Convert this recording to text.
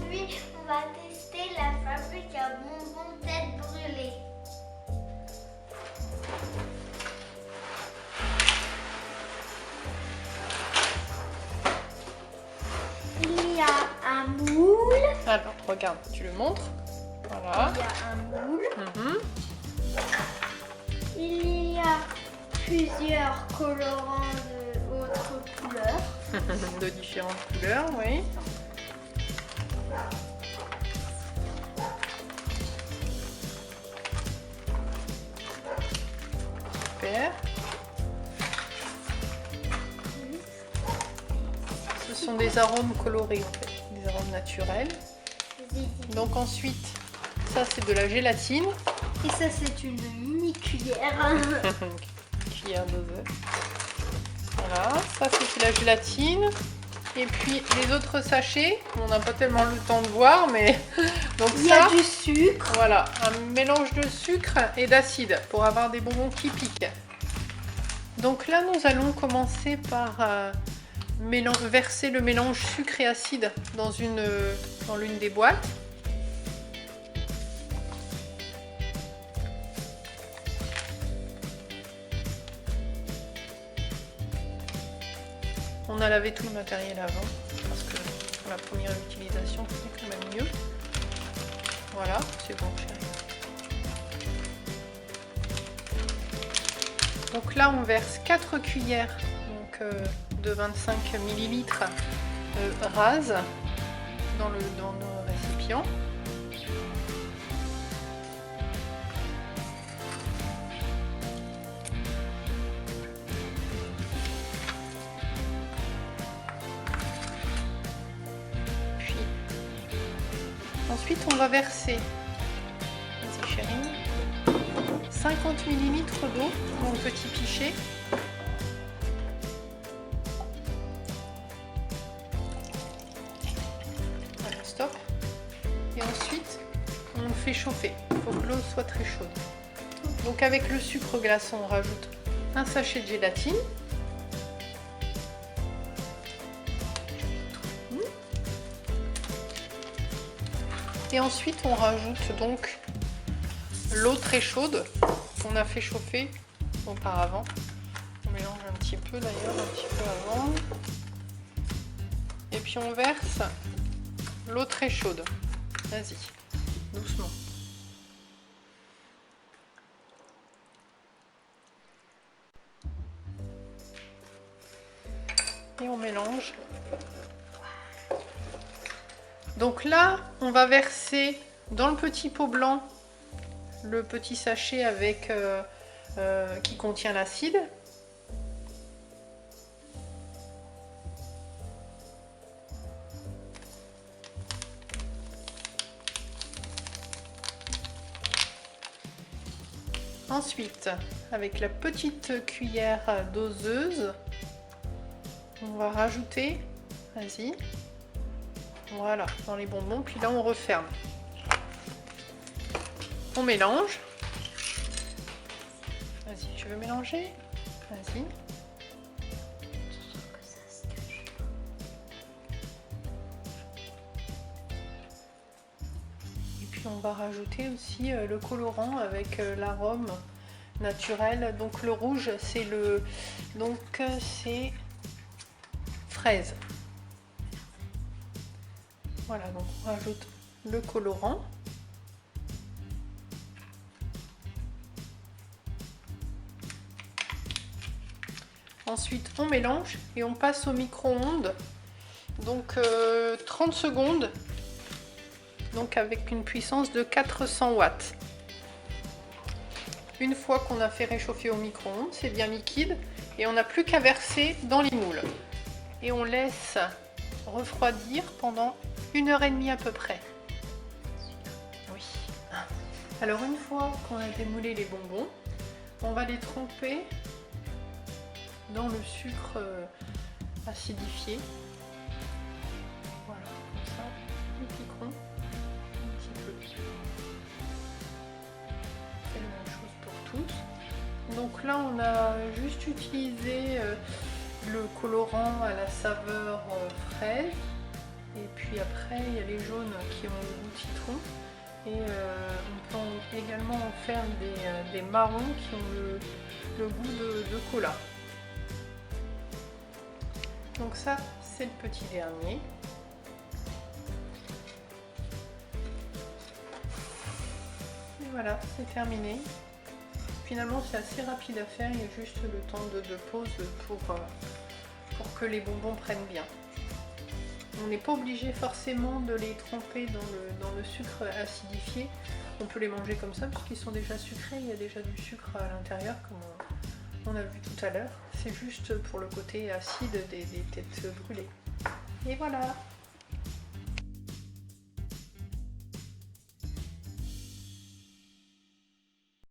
Aujourd'hui, on va tester la fabrique à bonbons tête brûlée. Il y a un moule. Alors, regarde, tu le montres. Voilà. Il y a un moule. Il y a plusieurs colorants d'autres couleurs. De différentes couleurs, oui. Super. Ce sont des arômes colorés, en fait, des arômes naturels. Donc ensuite, ça c'est de la gélatine. Et ça, c'est une mini cuillère. Cuillère doseur. Voilà, ça c'est la gélatine. Et puis les autres sachets, on n'a pas tellement le temps de voir, mais donc Il y a du sucre. Voilà, un mélange de sucre et d'acide pour avoir des bonbons qui piquent. Donc là, nous allons commencer par verser le mélange sucre et acide dans l'une des boîtes. On a lavé tout le matériel avant, parce que pour la première utilisation, c'est quand même mieux. Voilà, c'est bon, chérie. Donc là, on verse 4 cuillères de 25 ml rase dans nos récipients. Puis, ensuite, on va verser, vas-y chérie, 50 ml d'eau dans le petit pichet. Voilà, stop. Et ensuite, on le fait chauffer. Il faut que l'eau soit très chaude. Donc avec le sucre glaçon, on rajoute un sachet de gélatine. Et ensuite, on rajoute donc l'eau très chaude qu'on a fait chauffer auparavant. On mélange un petit peu d'ailleurs, un petit peu avant. Et puis on verse l'eau très chaude. Vas-y, doucement. Et on mélange. Donc là, on va verser dans le petit pot blanc le petit sachet avec qui contient l'acide. Ensuite, avec la petite cuillère doseuse, on va rajouter, vas-y, voilà, dans les bonbons, puis là on referme. On mélange. Vas-y, tu veux mélanger? Vas-y. Et puis on va rajouter aussi le colorant avec l'arôme naturel. Donc le rouge, c'est c'est fraise. Voilà, donc on rajoute le colorant. Ensuite, on mélange et on passe au micro-ondes. Donc 30 secondes. Donc avec une puissance de 400 watts. Une fois qu'on a fait réchauffer au micro-ondes, c'est bien liquide et on n'a plus qu'à verser dans les moules. Et on laisse refroidir pendant 1h30 à peu près. Oui. Alors une fois qu'on a démoulé les bonbons, on va les tremper dans le sucre acidifié. Voilà, comme ça, ils piqueront un petit peu. C'est la même chose pour tous. Donc là, on a juste utilisé le colorant à la saveur fraise Et puis après, il y a les jaunes qui ont le goût citron. Et on peut également en faire des marrons qui ont le goût de cola. Donc ça, c'est le petit dernier. Et voilà, c'est terminé. Finalement, c'est assez rapide à faire, il y a juste le temps de pause pour que les bonbons prennent bien. On n'est pas obligé forcément de les tremper dans le sucre acidifié. On peut les manger comme ça puisqu'ils sont déjà sucrés, il y a déjà du sucre à l'intérieur comme on a vu tout à l'heure. C'est juste pour le côté acide des têtes brûlées. Et voilà!